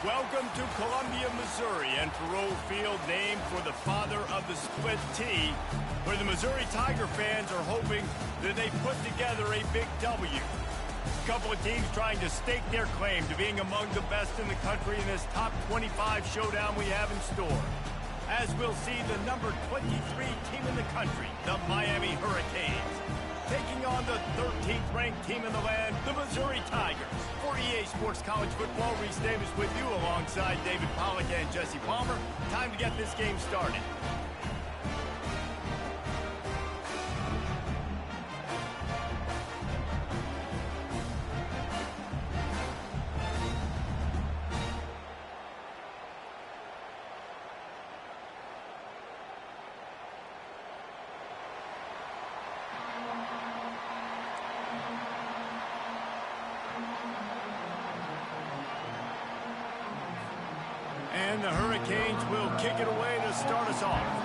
Welcome to Columbia, Missouri, and Faroe Field, named for the father of the split T, where the Missouri Tiger fans are hoping that they put together a big W. A couple of teams trying to stake their claim to being among the best in the country in this top 25 showdown we have in store. As we'll see the number 23 team in the country, the Miami Hurricanes, taking on the 13th ranked team in the land, the Missouri Tigers. For EA Sports College Football, Reese Davis with you alongside David Pollack and Jesse Palmer. Time to get this game started. And the Hurricanes will kick it away to start us off.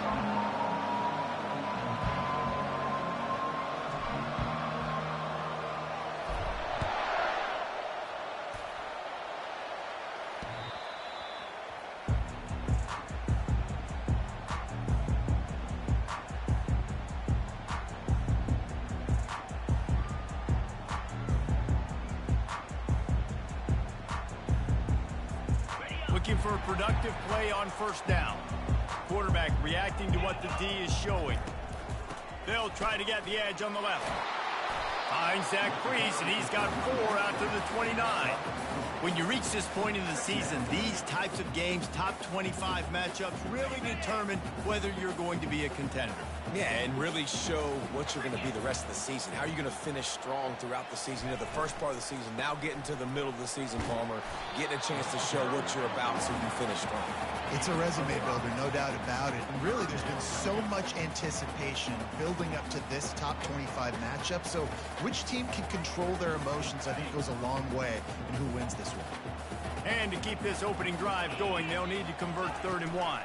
Looking for a productive play on first down. Quarterback reacting to what the D is showing. They'll try to get the edge on the left. Finds that crease, and he's got 4 out to the 29. When you reach this point in the season, these types of games, top 25 matchups, really determine whether you're going to be a contender. Yeah, and really show what you're going to be the rest of the season. How are you going to finish strong throughout the season? You know, the first part of the season, now getting to the middle of the season, Palmer, getting a chance to show what you're about so you finish strong. It's a resume builder, no doubt about it. And really, there's been so much anticipation building up to this top 25 matchup. So which team can control their emotions, I think, goes a long way in who wins this one. And to keep this opening drive going, they'll need to convert 3rd and 1.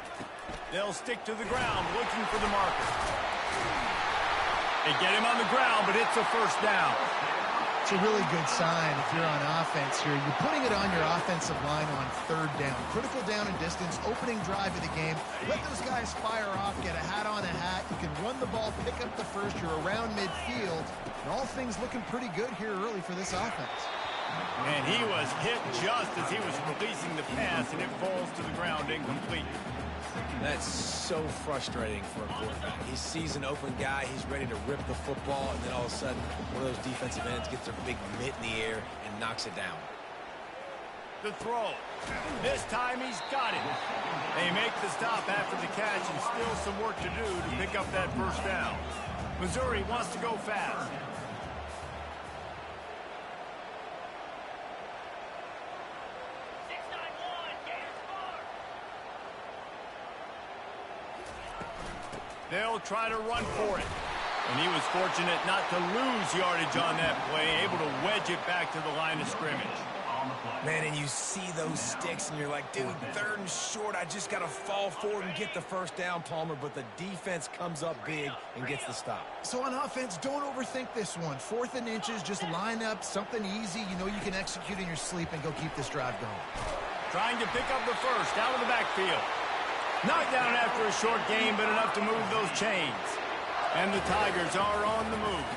They'll stick to the ground, looking for the marker. They get him on the ground, but it's a first down. It's a really good sign if you're on offense here. You're putting it on your offensive line on 3rd down. Critical down and distance, opening drive of the game. Let those guys fire off, get a hat on a hat. You can run the ball, pick up the first. You're around midfield. And all things looking pretty good here early for this offense. And he was hit just as he was releasing the pass, and it falls to the ground incomplete. That's so frustrating for a quarterback. He sees an open guy, he's ready to rip the football, and then all of a sudden, one of those defensive ends gets their big mitt in the air and knocks it down. The throw. This time he's got it. They make the stop after the catch, and still some work to do to pick up that first down. Missouri wants to go fast. They'll try to run for it. And he was fortunate not to lose yardage on that play, able to wedge it back to the line of scrimmage. Man, and you see those sticks, and you're like, dude, 3rd and short, I just got to fall forward and get the first down, Palmer, but the defense comes up big and gets the stop. So on offense, don't overthink this one. 4th and inches, just line up something easy. You know you can execute in your sleep and go keep this drive going. Trying to pick up the first out of the backfield. Knocked down after a short game, but enough to move those chains. And the Tigers are on the move.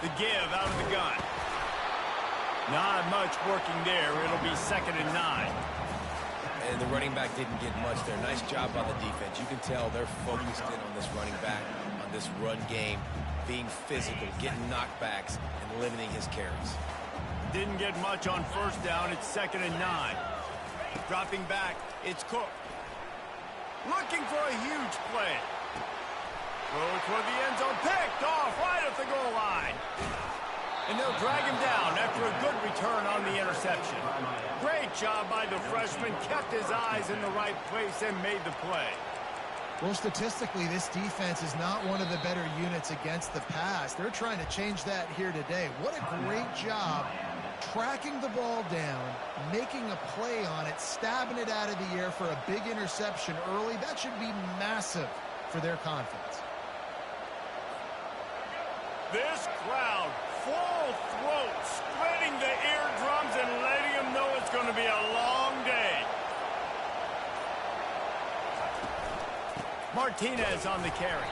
The give out of the gun. Not much working there. It'll be 2nd and 9. And the running back didn't get much there. Nice job by the defense. You can tell they're focused in on this running back, on this run game, being physical, getting knockbacks, and limiting his carries. Didn't get much on first down. It's 2nd and 9. Dropping back, it's Cook. Looking for a huge play. Throw toward the end zone. Picked off right at the goal line. And they'll drag him down after a good return on the interception. Great job by the freshman. Kept his eyes in the right place and made the play. Well, statistically, this defense is not one of the better units against the pass. They're trying to change that here today. What a great job tracking the ball down, making a play on it, stabbing it out of the air for a big interception early. That should be massive for their confidence. This crowd, full throat, splitting the eardrums and letting them know it's going to be a long Martinez on the carry.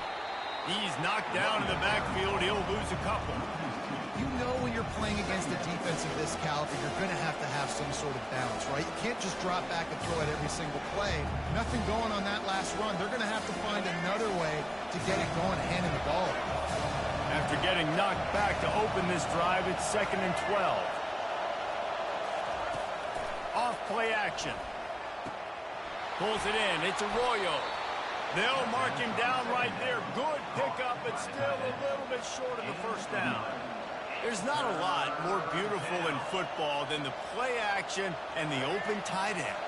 He's knocked down in the backfield. He'll lose a couple. You know when you're playing against a defense of this caliber, you're going to have some sort of balance, right? You can't just drop back and throw it every single play. Nothing going on that last run. They're going to have to find another way to get it going, handing the ball. After getting knocked back to open this drive, it's 2nd and 12. Off play action. Pulls it in. It's Arroyo. They'll mark him down right there. Good pickup, but still a little bit short of the first down. There's not a lot more beautiful in football than the play action and the open tight end.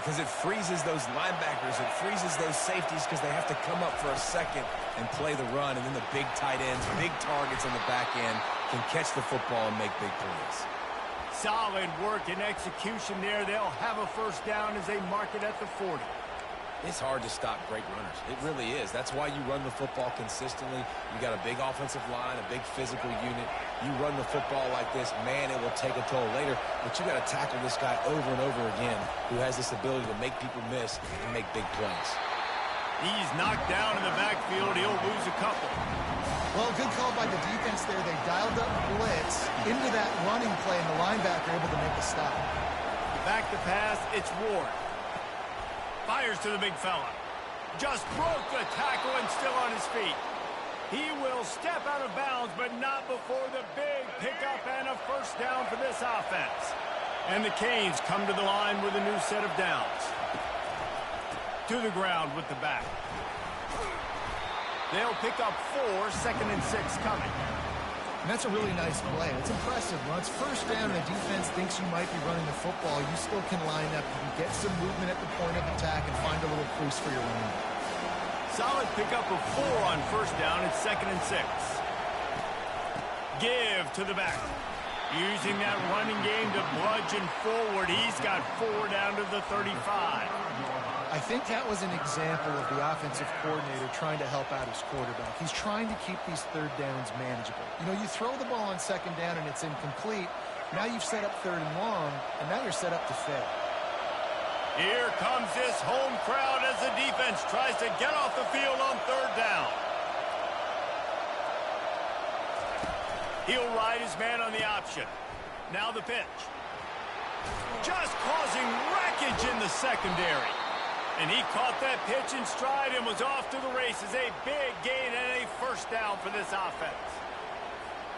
Because it freezes those linebackers. It freezes those safeties because they have to come up for a second and play the run. And then the big tight ends, big targets on the back end can catch the football and make big plays. Solid work and execution there. They'll have a first down as they mark it at the 40. It's hard to stop great runners. It really is. That's why you run the football consistently. You got a big offensive line, a big physical unit. You run the football like this, man, it will take a toll later. But you got to tackle this guy over and over again who has this ability to make people miss and make big plays. He's knocked down in the backfield. He'll lose a couple. Well, good call by the defense there. They dialed up blitz into that running play, and the linebacker able to make a stop. Back to pass, it's Ward. Fires to the big fella. Just broke the tackle and still on his feet. He will step out of bounds, but not before the big pickup and a first down for this offense. And the Canes come to the line with a new set of downs. To the ground with the back. They'll pick up 4, 2nd and 6 coming. And that's a really nice play. It's impressive. When it's first down and the defense thinks you might be running the football, you still can line up. You can get some movement at the point of attack and find a little crease for your running. Solid pickup of 4 on first down. It's 2nd and 6. Give to the back. Using that running game to bludgeon forward. He's got 4 down to the 35. I think that was an example of the offensive coordinator trying to help out his quarterback. He's trying to keep these third downs manageable. You know, you throw the ball on second down and it's incomplete. Now you've set up 3rd and long, and now you're set up to fail. Here comes this home crowd as the defense tries to get off the field on 3rd down. He'll ride his man on the option. Now the pitch. Just causing wreckage in the secondary. And he caught that pitch in stride and was off to the races. A big gain and a first down for this offense.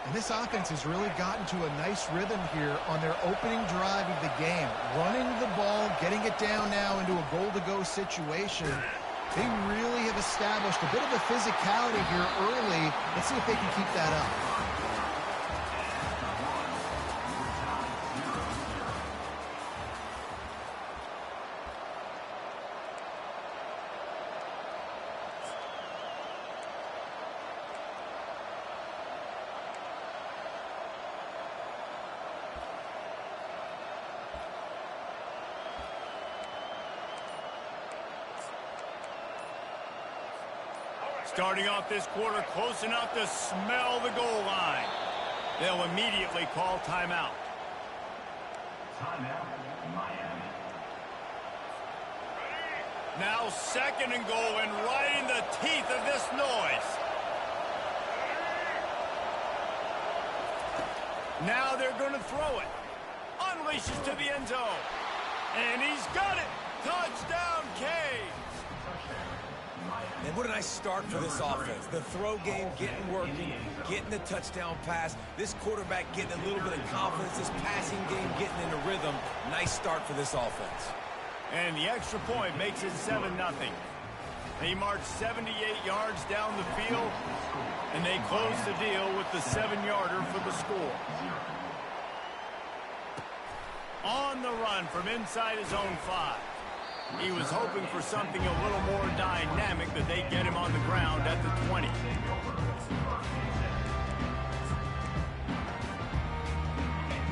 And this offense has really gotten to a nice rhythm here on their opening drive of the game. Running the ball, getting it down now into a goal-to-go situation. They really have established a bit of a physicality here early. Let's see if they can keep that up. Starting off this quarter close enough to smell the goal line. They'll immediately call timeout. Timeout, Miami. Now 2nd and goal and right in the teeth of this noise. Now they're going to throw it. Unleashes to the end zone. And he's got it. Touchdown, Canes. And what a nice start for this offense. The throw game getting working, getting the touchdown pass. This quarterback getting a little bit of confidence. This passing game getting into rhythm. Nice start for this offense. And the extra point makes it 7-0. They march 78 yards down the field, and they close the deal with the 7-yarder for the score. On the run from inside his own 5. He was hoping for something a little more dynamic, but they get him on the ground at the 20.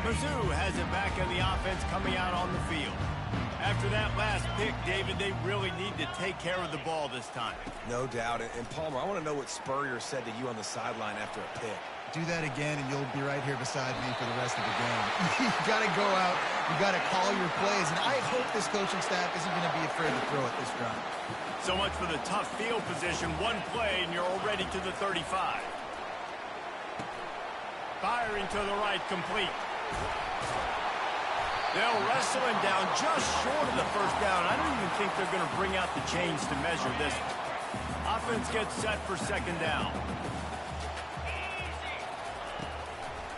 Mizzou has it back in the offense coming out on the field. After that last pick, David, they really need to take care of the ball this time. No doubt. And Palmer, I want to know what Spurrier said to you on the sideline after a pick. Do that again, and you'll be right here beside me for the rest of the game. You got to go out. You got to call your plays, and I hope this coaching staff isn't going to be afraid to throw it this drive. So much for the tough field position. One play, and you're already to the 35. Firing to the right, complete. They'll wrestle him down just short of the first down. I don't even think they're going to bring out the chains to measure this one. Offense gets set for second down.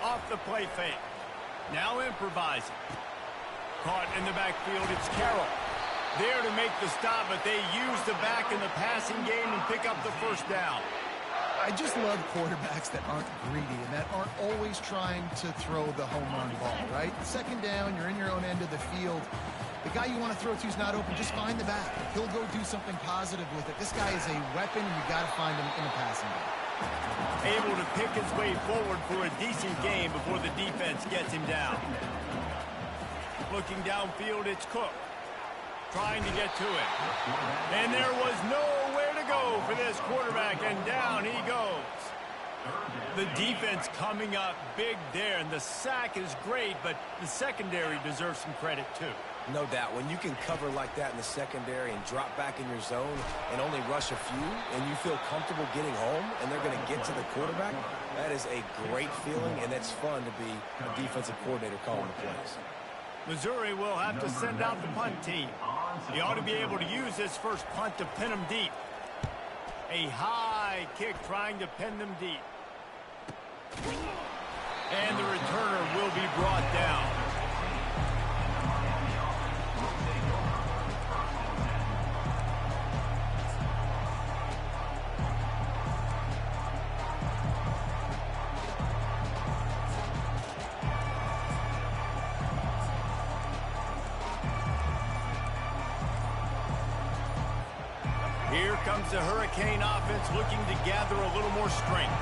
Off the play fake. Now improvising. Caught in the backfield, it's Carroll. There to make the stop, but they use the back in the passing game and pick up the first down. I just love quarterbacks that aren't greedy and that aren't always trying to throw the home run ball, right? Second down, you're in your own end of the field. The guy you want to throw to is not open. Just find the back. He'll go do something positive with it. This guy is a weapon, and you got to find him in the passing game. Able to pick his way forward for a decent game before the defense gets him down. Looking downfield, it's Cook. Trying to get to it. And there was nowhere to go for this quarterback, and down he goes. The defense coming up big there, and the sack is great, but the secondary deserves some credit too. No doubt. When you can cover like that in the secondary and drop back in your zone and only rush a few, and you feel comfortable getting home, and they're going to get to the quarterback, that is a great feeling, and it's fun to be a defensive coordinator calling the plays. Missouri will have to send out the punt team. He ought to be able to use this first punt to pin them deep. A high kick trying to pin them deep. And the returner will be brought down. Here comes the Hurricane offense looking to gather a little more strength.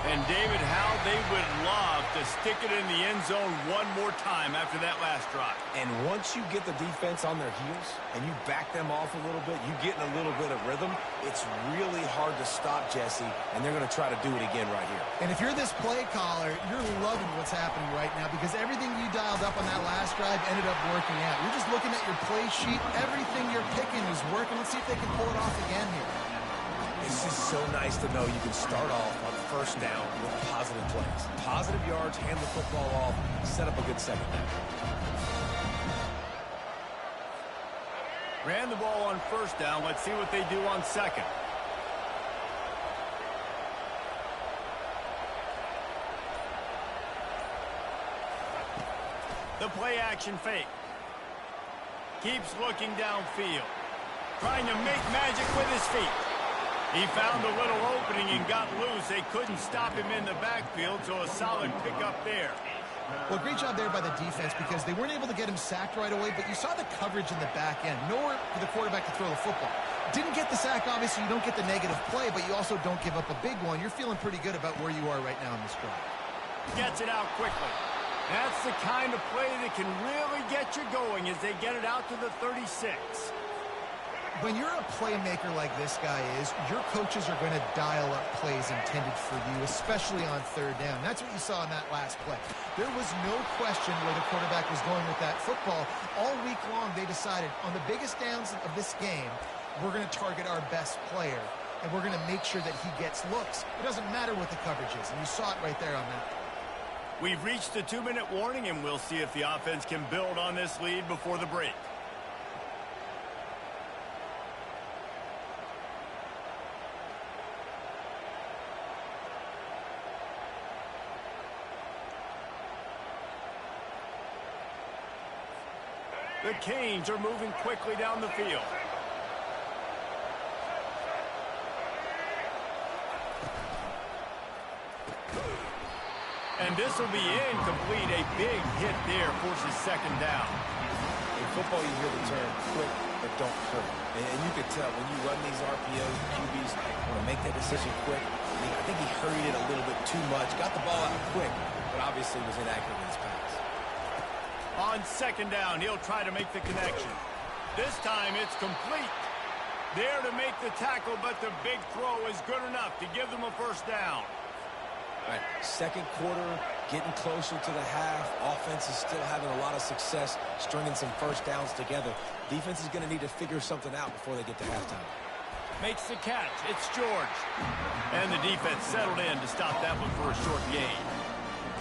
And David, how they would love to stick it in the end zone one more time after that last drive. And once you get the defense on their heels and you back them off a little bit, you get in a little bit of rhythm, it's really hard to stop, Jesse, and they're going to try to do it again right here. And if you're this play caller, you're loving what's happening right now because everything you dialed up on that last drive ended up working out. You're just looking at your play sheet. Everything you're picking is working. Let's see if they can pull it off again here. This is so nice to know you can start off on first down with positive plays. Positive yards, hand the football off, set up a good second down. Ran the ball on first down. Let's see what they do on second. The play action fake. Keeps looking downfield. Trying to make magic with his feet. He found a little opening and got loose. They couldn't stop him in the backfield, so a solid pickup there. Well, great job there by the defense because they weren't able to get him sacked right away, but you saw the coverage in the back end. Nowhere for the quarterback to throw the football. Didn't get the sack, obviously. You don't get the negative play, but you also don't give up a big one. You're feeling pretty good about where you are right now in this drive. Gets it out quickly. That's the kind of play that can really get you going as they get it out to the 36. When you're a playmaker like this guy is, your coaches are going to dial up plays intended for you, especially on third down. That's what you saw in that last play. There was no question where the quarterback was going with that football. All week long, they decided on the biggest downs of this game, we're going to target our best player, and we're going to make sure that he gets looks. It doesn't matter what the coverage is, and you saw it right there on that. We've reached the 2-minute warning, and we'll see if the offense can build on this lead before the break. The Canes are moving quickly down the field. And this will be incomplete. A big hit there forces second down. In football, you hear the term quick, but don't hurt. And you can tell when you run these RPOs, QBs want to make that decision quick. I think he hurried it a little bit too much. Got the ball out quick, but obviously was inaccurate in his pass. On second down, he'll try to make the connection. This time it's complete. There to make the tackle, but the big throw is good enough to give them a first down. All right, second quarter, getting closer to the half. Offense is still having a lot of success stringing some first downs together. Defense is going to need to figure something out before they get to halftime. Makes the catch. It's George. And the defense settled in to stop that one for a short gain.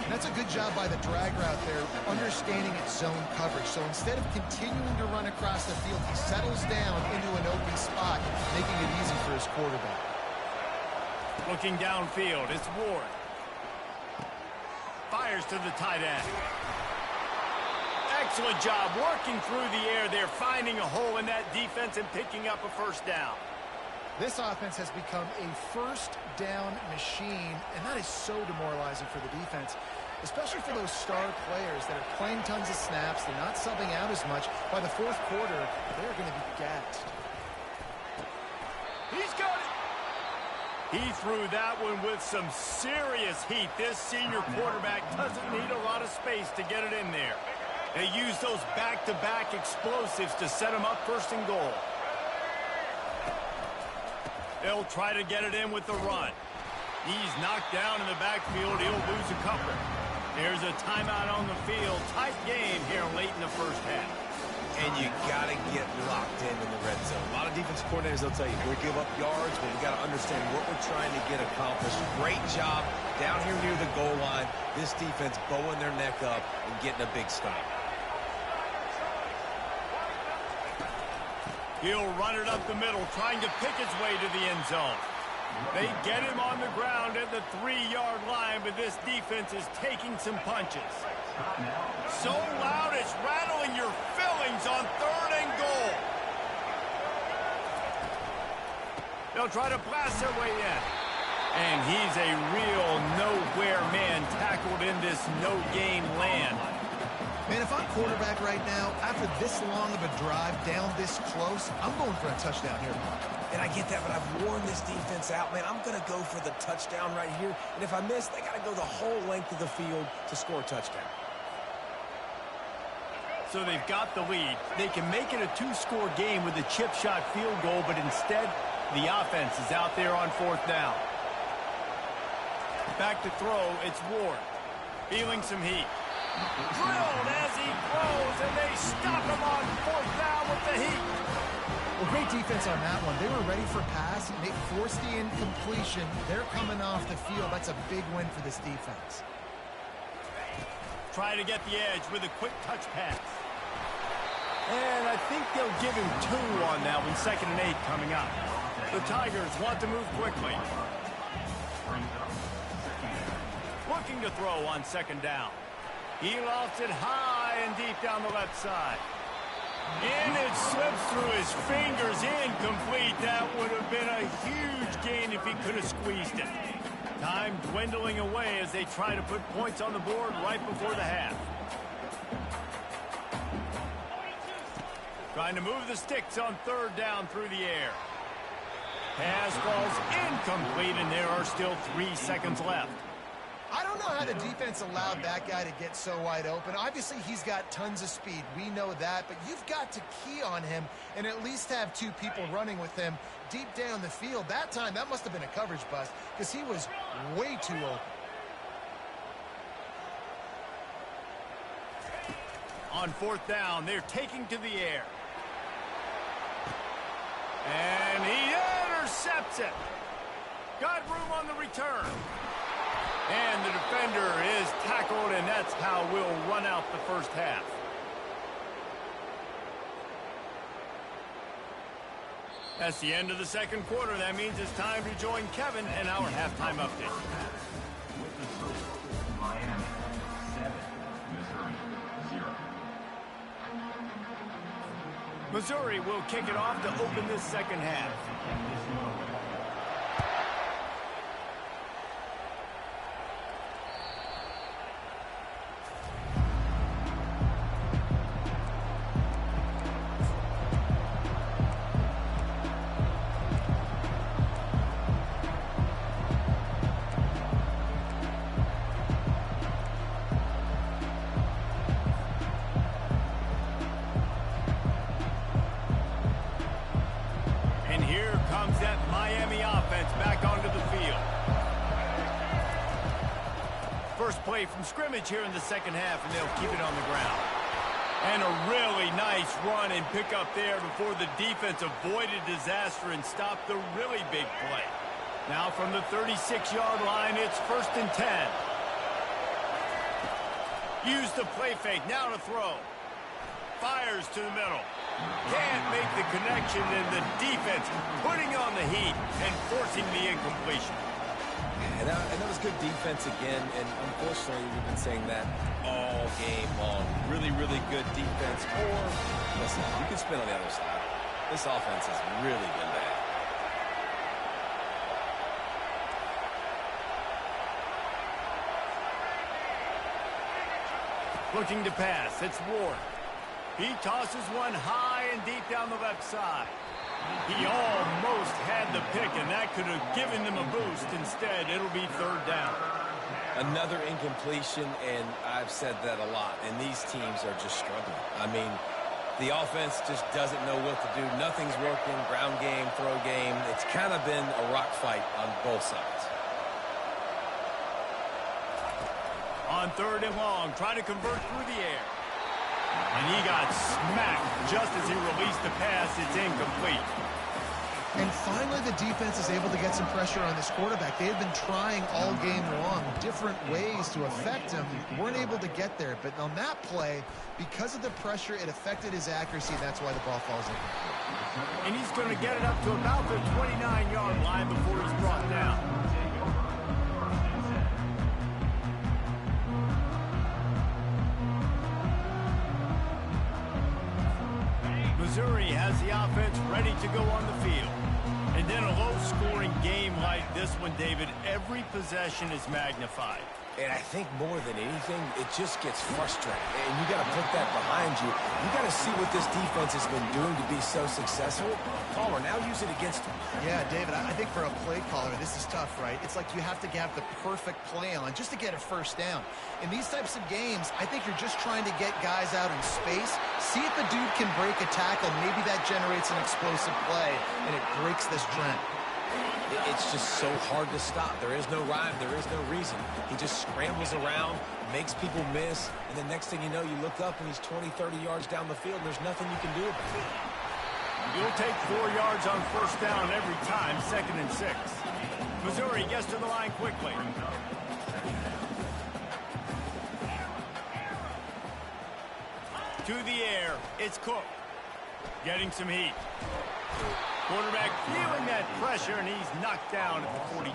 And that's a good job by the drag route there, understanding its zone coverage. So instead of continuing to run across the field, he settles down into an open spot, making it easy for his quarterback. Looking downfield, it's Ward. Fires to the tight end. Excellent job working through the air there, finding a hole in that defense and picking up a first down. This offense has become a first down machine, and that is so demoralizing for the defense, especially for those star players that are playing tons of snaps. They're not subbing out as much. By the fourth quarter, they're going to be gassed. He's got it. He threw that one with some serious heat. This senior quarterback doesn't need a lot of space to get it in there. They use those back-to-back explosives to set him up first and goal. They'll try to get it in with the run. He's knocked down in the backfield. He'll lose a couple. There's a timeout on the field. Tight game here late in the first half. And you got to get locked in the red zone. A lot of defensive coordinators, they'll tell you, we'll give up yards, but we got to understand what we're trying to get accomplished. Great job down here near the goal line. This defense bowing their neck up and getting a big stop. He'll run it up the middle, trying to pick his way to the end zone. They get him on the ground at the 3-yard line, but this defense is taking some punches. So loud, it's rattling your fillings on third and goal. They'll try to blast their way in. And he's a real nowhere man tackled in this no-gain land. Man, if I'm quarterback right now, after this long of a drive down this close, I'm going for a touchdown here. And I get that, but I've worn this defense out, man. I'm going to go for the touchdown right here. And if I miss, they got to go the whole length of the field to score a touchdown. So they've got the lead. They can make it a 2-score game with a chip shot field goal, but instead, the offense is out there on fourth down. Back to throw, it's Ward. Feeling some heat. Drilled as he throws, and they stop him on fourth down with the heat. Well, great defense on that one. They were ready for pass, and they forced the incompletion. They're coming off the field. That's a big win for this defense. Try to get the edge with a quick touch pass. And I think they'll give him 2 on that one, 2nd and 8 coming up. The Tigers want to move quickly. Looking to throw on 2nd down. He lofts it high and deep down the left side. And it slips through his fingers, incomplete. That would have been a huge gain if he could have squeezed it. Time dwindling away as they try to put points on the board right before the half. Trying to move the sticks on 3rd down through the air. Pass falls incomplete, and there are still 3 seconds left. I don't know how the defense allowed that guy to get so wide open. Obviously, he's got tons of speed. We know that, but you've got to key on him and at least have 2 people running with him deep down the field. That time, that must have been a coverage bust because he was way too open. On 4th down, they're taking to the air. And he intercepts it. Got room on the return. And the defender is tackled, and that's how we'll run out the first half. That's the end of the 2nd quarter. That means it's time to join Kevin in our halftime update. Miami 7, Missouri 0. Missouri will kick it off to open this 2nd half. First play from scrimmage here in the second half, and they'll keep it on the ground. And a really nice run and pick up there before the defense avoided disaster and stopped the really big play. Now from the 36-yard line, it's 1st and 10. Use the play fake, now to throw. Fires to the middle. Can't make the connection, and the defense putting on the heat and forcing the incompletion. And that was good defense again, and unfortunately we've been saying that all game long. Really, really good defense. Or, listen, you can spin on the other side. This offense has really been bad. Looking to pass, it's Ward. He tosses one high and deep down the left side. He almost had the pick, and that could have given them a boost. Instead, it'll be 3rd down. Another incompletion, and I've said that a lot, and these teams are just struggling. I mean, the offense just doesn't know what to do. Nothing's working, ground game, throw game. It's kind of been a rock fight on both sides. On 3rd and long, trying to convert through the air. And he got smacked just as he released the pass. It's incomplete. And finally, the defense is able to get some pressure on this quarterback. They had been trying all game long different ways to affect him. Weren't able to get there. But on that play, because of the pressure, it affected his accuracy. That's why the ball falls incomplete. And he's going to get it up to about the 29-yard line before he's brought down. Missouri has the offense ready to go on the field. And then a low-scoring game like this one, David, every possession is magnified. And I think more than anything, it just gets frustrating. And you got to put that behind you. You got to see what this defense has been doing to be so successful. Palmer, now use it against them. Yeah, David, I think for a play caller, this is tough, right? It's like you have to have the perfect play on just to get a 1st down. In these types of games, I think you're just trying to get guys out in space, see if the dude can break a tackle. Maybe that generates an explosive play, and it breaks this trend. It's just so hard to stop. There is no rhyme. There is no reason. He just scrambles around, makes people miss, and the next thing you know, you look up and he's 20, 30 yards down the field, and there's nothing you can do about it. You'll take 4 yards on 1st down every time, 2nd and 6. Missouri gets to the line quickly. To the air, it's Cook. Getting some heat. Quarterback feeling that pressure, and he's knocked down at the 42.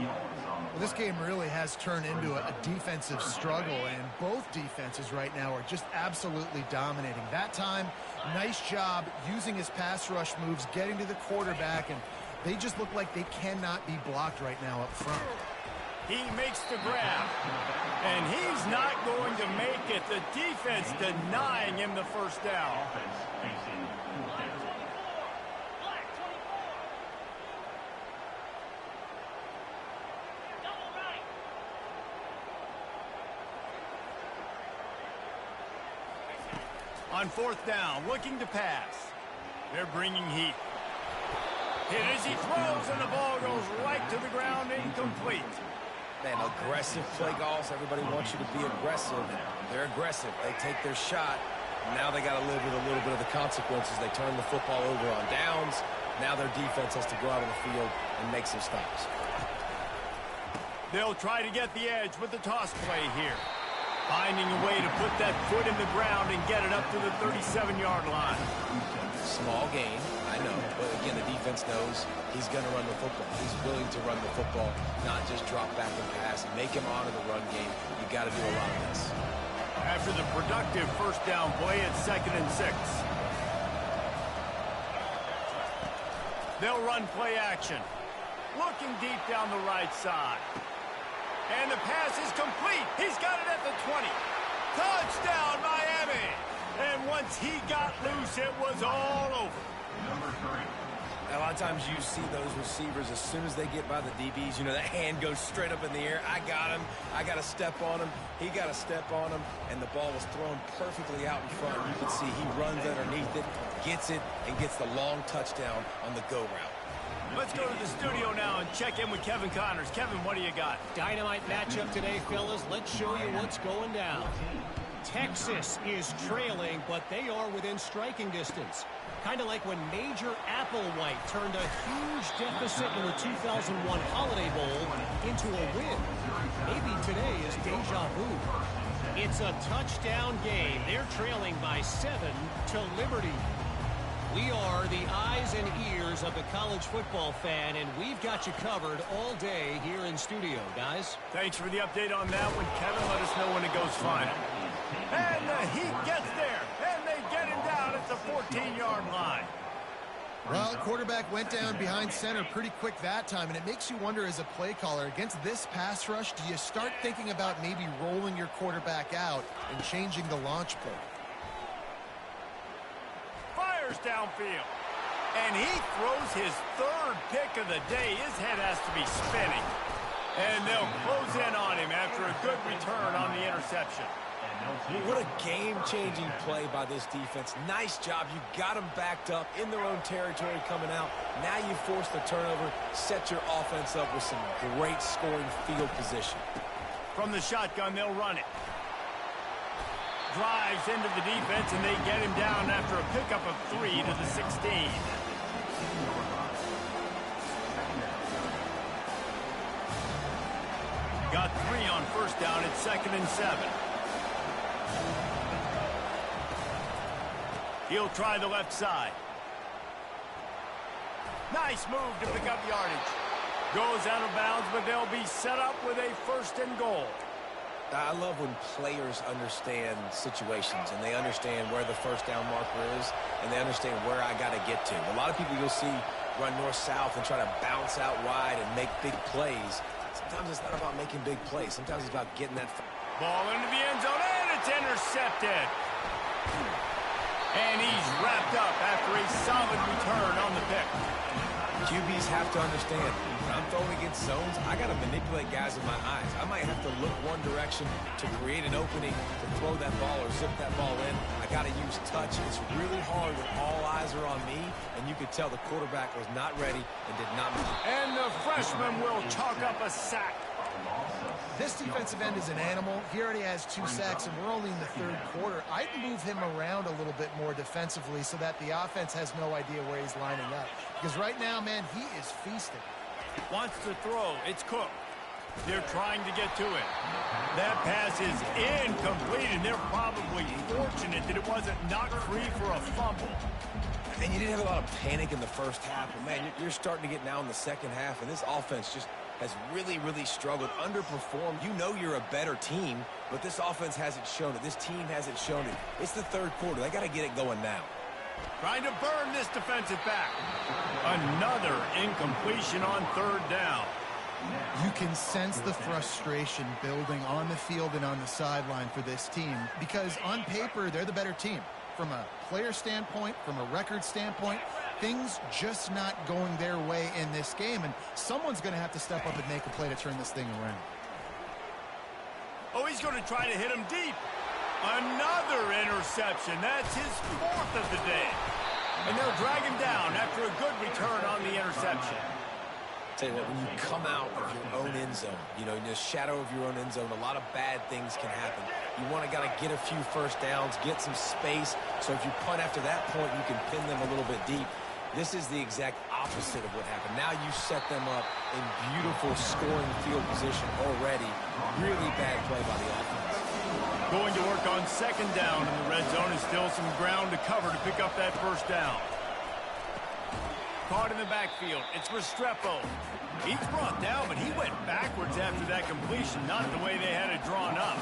Well, this game really has turned into a defensive struggle, and both defenses right now are just absolutely dominating. That time, nice job using his pass rush moves, getting to the quarterback, and they just look like they cannot be blocked right now up front. He makes the grab, and he's not going to make it. The defense denying him the 1st down. On 4th down, looking to pass. They're bringing heat. Hit as he throws, and the ball goes right to the ground, incomplete. Man, aggressive play calls. Everybody wants you to be aggressive. They're aggressive. They take their shot. Now they got to live with a little bit of the consequences. They turn the football over on downs. Now their defense has to go out on the field and make some stops. They'll try to get the edge with the toss play here. Finding a way to put that foot in the ground and get it up to the 37-yard line. Small gain, I know, but again, the defense knows he's going to run the football. He's willing to run the football, not just drop back and pass. Make him honor the run game. You got to do a lot of this. After the productive 1st down play, it's 2nd and 6. They'll run play action. Looking deep down the right side. And the pass is complete. He's got it at the 20. Touchdown, Miami. And once he got loose, it was all over. A lot of times you see those receivers, as soon as they get by the DBs, you know, that hand goes straight up in the air. I got him. I got to step on him. He got to step on him. And the ball was thrown perfectly out in front. You can see he runs underneath it, gets it, and gets the long touchdown on the go route. Let's go to the studio now and check in with Kevin Connors. Kevin, what do you got? Dynamite matchup today, fellas. Let's show you what's going down. Texas is trailing, but they are within striking distance. Kind of like when Major Applewhite turned a huge deficit in the 2001 Holiday Bowl into a win. Maybe today is deja vu. It's a touchdown game. They're trailing by 7 to Liberty. We are the eyes and ears of the college football fan, and we've got you covered all day here in studio, guys. Thanks for the update on that one, Kevin. Let us know when it goes final. And the Heat gets there, and they get him down at the 14-yard line. Well, quarterback went down behind center pretty quick that time, and it makes you wonder as a play caller, against this pass rush, do you start thinking about maybe rolling your quarterback out and changing the launch play? Fires downfield. And he throws his third pick of the day. His head has to be spinning. And they'll close in on him after a good return on the interception. What a game-changing play by this defense. Nice job. You got them backed up in their own territory coming out. Now you force the turnover, set your offense up with some great scoring field position. From the shotgun, they'll run it. Drives into the defense, and they get him down after a pickup of 3 to the 16. Got 3 on first down. It's 2nd and 7. He'll try the left side. Nice move to pick up yardage. Goes out of bounds, but they'll be set up with a 1st and goal. I love when players understand situations and they understand where the first down marker is and they understand where I got to get to. A lot of people you'll see run north-south and try to bounce out wide and make big plays. Sometimes it's not about making big plays. Sometimes it's about getting that ball into the end zone, and it's intercepted. And he's wrapped up after a solid return on the pick. QBs have to understand, when I'm throwing against zones, I got to manipulate guys with my eyes. I might have to look one direction to create an opening to throw that ball or zip that ball in. I got to use touch. It's really hard when all eyes are on me, and you could tell the quarterback was not ready and did not move. And the freshman will chalk up a sack. This defensive end is an animal. He already has 2 sacks, and we're only in the 3rd quarter. I'd move him around a little bit more defensively so that the offense has no idea where he's lining up. Because right now, man, he is feasting. Wants to throw. It's Cook. They're trying to get to it. That pass is incomplete, and they're probably fortunate that it wasn't knocked free for a fumble. And you didn't have a lot of panic in the first half. But, man, you're starting to get now in the second half, and this offense just has really, really struggled, underperformed. You know you're a better team, but this offense hasn't shown it. This team hasn't shown it. It's the 3rd quarter. They got to get it going now. Trying to burn this defensive back. Another incompletion on 3rd down. You can sense the frustration building on the field and on the sideline for this team because on paper, they're the better team. From a player standpoint, from a record standpoint, things just not going their way in this game, and someone's going to have to step up and make a play to turn this thing around. Oh, he's going to try to hit him deep. Another interception. That's his 4th of the day. And they'll drag him down after a good return on the interception. Tell you what, when you come out of your own end zone, you know, in the shadow of your own end zone, a lot of bad things can happen. You want to get a few first downs, get some space, so if you punt after that point, you can pin them a little bit deep. This is the exact opposite of what happened. Now you set them up in beautiful scoring field position already. Really bad play by the offense. Going to work on 2nd down in the red zone, and still some ground to cover to pick up that 1st down. Caught in the backfield. It's Restrepo. He's brought down, but he went backwards after that completion, not the way they had it drawn up.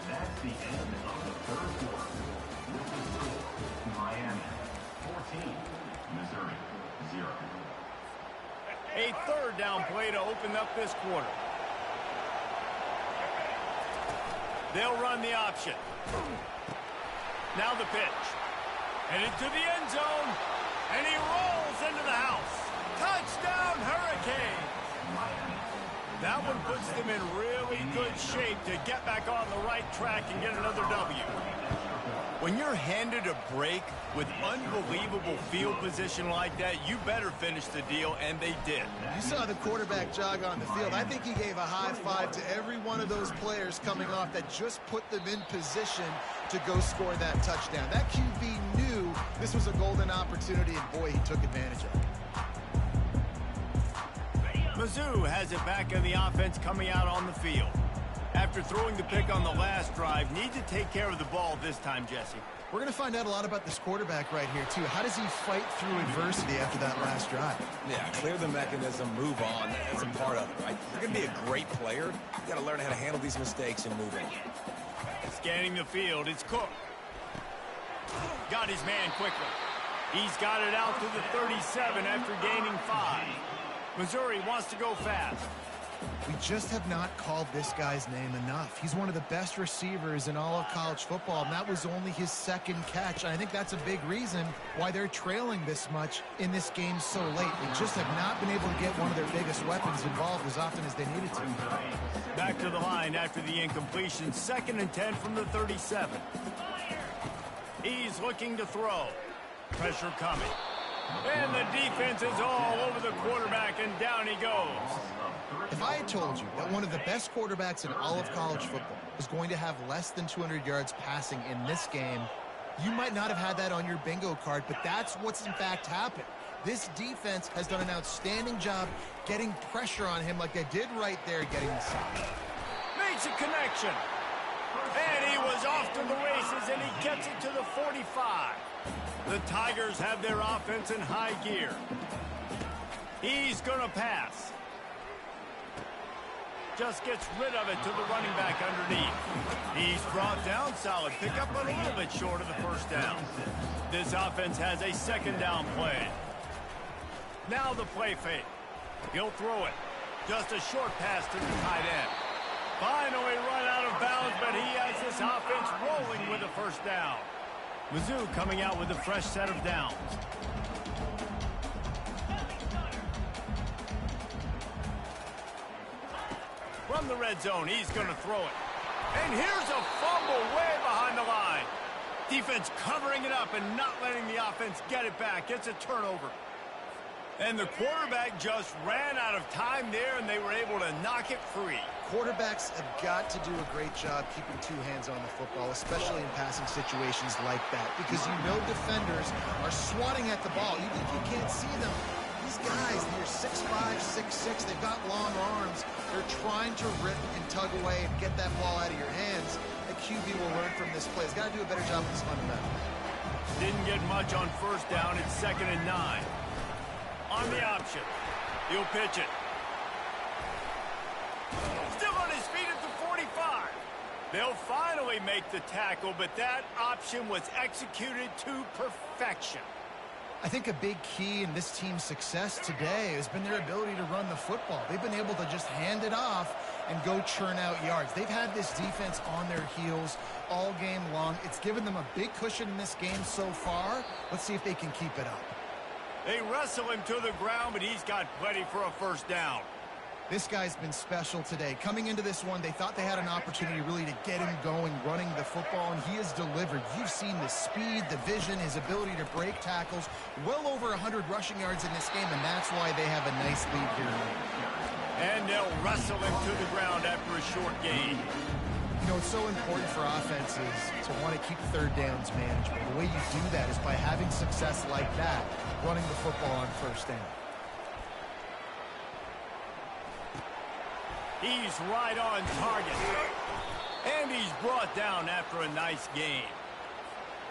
That's the end of the 3rd quarter. With the score, Miami 14, Missouri 0. A 3rd down play to open up this quarter. They'll run the option. Now the pitch. Headed to the end zone. And he rolls into the house. Touchdown, Hurricanes. That one puts them in really good shape to get back on the right track and get another W. When you're handed a break with unbelievable field position like that, you better finish the deal, and they did. You saw the quarterback jog on the field. I think he gave a high five to every one of those players coming off that just put them in position to go score that touchdown. That QB knew this was a golden opportunity, and boy, he took advantage of it. Mizzou has it back in the offense coming out on the field. After throwing the pick on the last drive, need to take care of the ball this time, Jesse. We're going to find out a lot about this quarterback right here, too. How does he fight through adversity after that last drive? Yeah, clear the mechanism, move on. That's a part of it, right? You're going to be a great player. You got to learn how to handle these mistakes and move on. Scanning the field, it's Cook. Got his man quickly. He's got it out to the 37 after gaining 5. Missouri wants to go fast. We just have not called this guy's name enough. He's one of the best receivers in all of college football, and that was only his second catch. I think that's a big reason why they're trailing this much in this game so late. They just have not been able to get one of their biggest weapons involved as often as they needed to. Back to the line after the incompletion. 2nd and 10 from the 37. He's looking to throw. Pressure coming. And the defense is all over the quarterback, and down he goes. If I had told you that one of the best quarterbacks in all of college football was going to have less than 200 yards passing in this game, you might not have had that on your bingo card, but that's what's in fact happened. This defense has done an outstanding job getting pressure on him like they did right there, getting the sack. Makes a connection. And he was off to the races, and he gets it to the 45. The Tigers have their offense in high gear. He's going to pass. Just gets rid of it to the running back underneath. He's brought down solid. Pick up a little bit short of the first down. This offense has a 2nd down play. Now the play fake. He'll throw it. Just a short pass to the tight end. Finally run out of bounds, but he has this offense rolling with a 1st down. Mizzou coming out with a fresh set of downs. From the red zone, he's going to throw it. And here's a fumble way behind the line. Defense covering it up and not letting the offense get it back. It's a turnover. And the quarterback just ran out of time there, and they were able to knock it free. Quarterbacks have got to do a great job keeping 2 hands on the football, especially in passing situations like that, because you know defenders are swatting at the ball. Even if you can't see them, these guys, they're 6'5", 6'6", they've got long arms. They're trying to rip and tug away and get that ball out of your hands. The QB will learn from this play. He's got to do a better job with his fundamental. Didn't get much on 1st down. It's 2nd and 9. On the option. He'll pitch it. Still on his feet at the 45. They'll finally make the tackle, but that option was executed to perfection. I think a big key in this team's success today has been their ability to run the football. They've been able to just hand it off and go churn out yards. They've had this defense on their heels all game long. It's given them a big cushion in this game so far. Let's see if they can keep it up. They wrestle him to the ground, but he's got plenty for a 1st down. This guy's been special today. Coming into this one, they thought they had an opportunity really to get him going, running the football, and he has delivered. You've seen the speed, the vision, his ability to break tackles. Well over 100 rushing yards in this game, and that's why they have a nice lead here. And they'll wrestle him to the ground after a short gain. You know, it's so important for offenses to want to keep 3rd downs manageable. The way you do that is by having success like that, running the football on 1st down. He's right on target. And he's brought down after a nice game.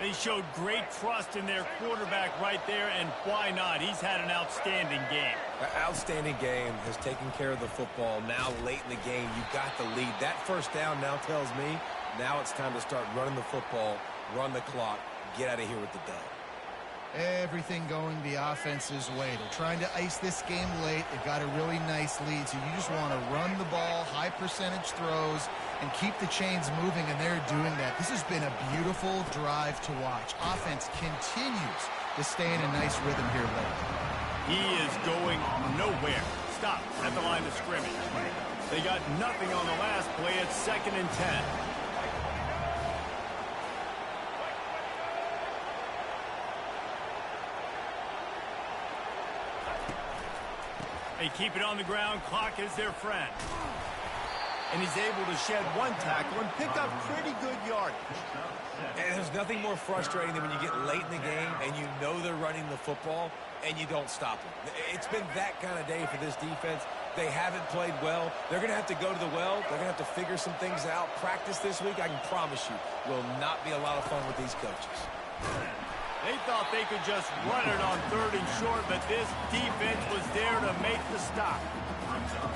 They showed great trust in their quarterback right there, and why not? He's had an outstanding game. An outstanding game, has taken care of the football. Now late in the game, you got the lead. That 1st down now tells me now it's time to start running the football, run the clock, get out of here with the dub. Everything going the offense's way. They're trying to ice this game late. They've got a really nice lead, so you just want to run the ball, high percentage throws, and keep the chains moving, and they're doing that. This has been a beautiful drive to watch. Offense continues to stay in a nice rhythm here late. He is going nowhere. Stop at the line of scrimmage. They got nothing on the last play. It's 2nd and 10. They keep it on the ground. Clock is their friend. And he's able to shed 1 tackle and pick up pretty good yardage. And there's nothing more frustrating than when you get late in the game and you know they're running the football and you don't stop them. It's been that kind of day for this defense. They haven't played well. They're going to have to go to the well. They're going to have to figure some things out. Practice this week, I can promise you, will not be a lot of fun with these coaches. They thought they could just run it on 3rd and short, but this defense was there to make the stop.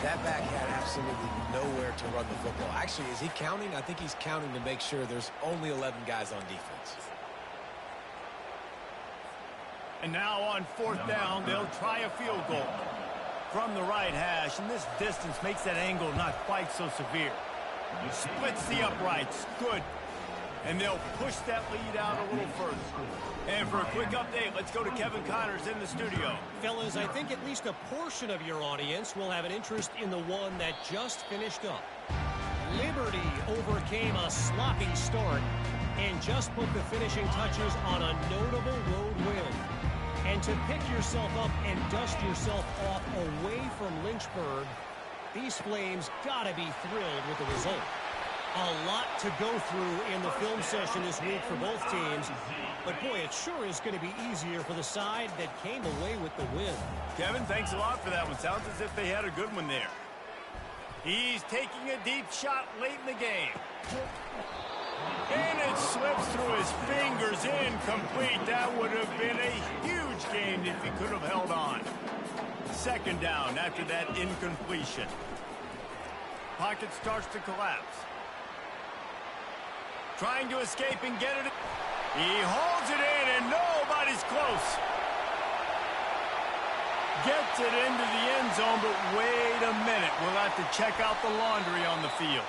That back had absolutely nowhere to run the football. Actually, is he counting? I think he's counting to make sure there's only 11 guys on defense. And now on 4th down, they'll try a field goal from the right hash, and this distance makes that angle not quite so severe. Splits the uprights. Good. And they'll push that lead out a little further. And for a quick update, let's go to Kevin Connors in the studio. Fellas, I think at least a portion of your audience will have an interest in the one that just finished up. Liberty overcame a sloppy start and just put the finishing touches on a notable road win. And to pick yourself up and dust yourself off away from Lynchburg, these Flames gotta be thrilled with the result. A lot to go through in the film session this week for both teams. But, boy, it sure is going to be easier for the side that came away with the win. Kevin, thanks a lot for that one. Sounds as if they had a good one there. He's taking a deep shot late in the game. And it slips through his fingers, incomplete. That would have been a huge game if he could have held on. 2nd down after that incompletion. Pocket starts to collapse. Trying to escape and get it. He holds it in, and nobody's close. Gets it into the end zone, but wait a minute. We'll have to check out the laundry on the field.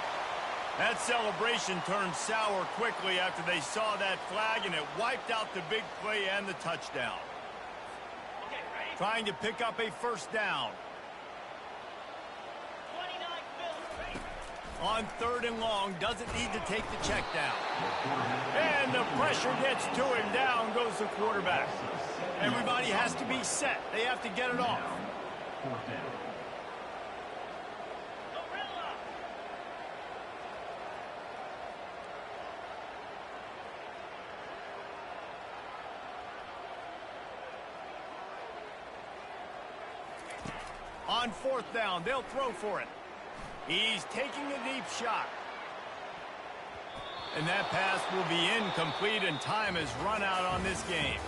That celebration turned sour quickly after they saw that flag, and it wiped out the big play and the touchdown. Trying to pick up a 1st down. On 3rd and long, doesn't need to take the check down. And the pressure gets to him. Down goes the quarterback. Everybody has to be set. They have to get it off. On 4th down, they'll throw for it. He's taking a deep shot. And that pass will be incomplete, and time has run out on this game.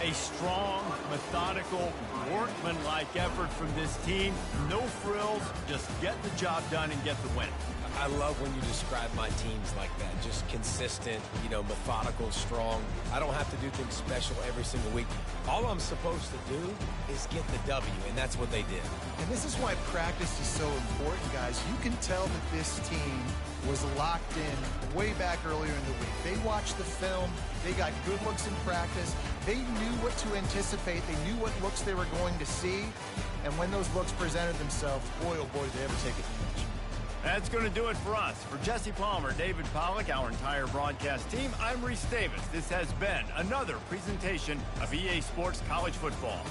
A strong, methodical, workmanlike effort from this team. No frills, just get the job done and get the win. I love when you describe my teams like that. Just consistent, methodical, strong. I don't have to do things special every single week. All I'm supposed to do is get the W, and that's what they did. And this is why practice is so important, guys. You can tell that this team was locked in way back earlier in the week. They watched the film. They got good looks in practice. They knew what to anticipate. They knew what looks they were going to see. And when those looks presented themselves, boy, oh boy, did they ever take advantage. That's going to do it for us. For Jesse Palmer, David Pollack, our entire broadcast team, I'm Reese Davis. This has been another presentation of EA Sports College Football.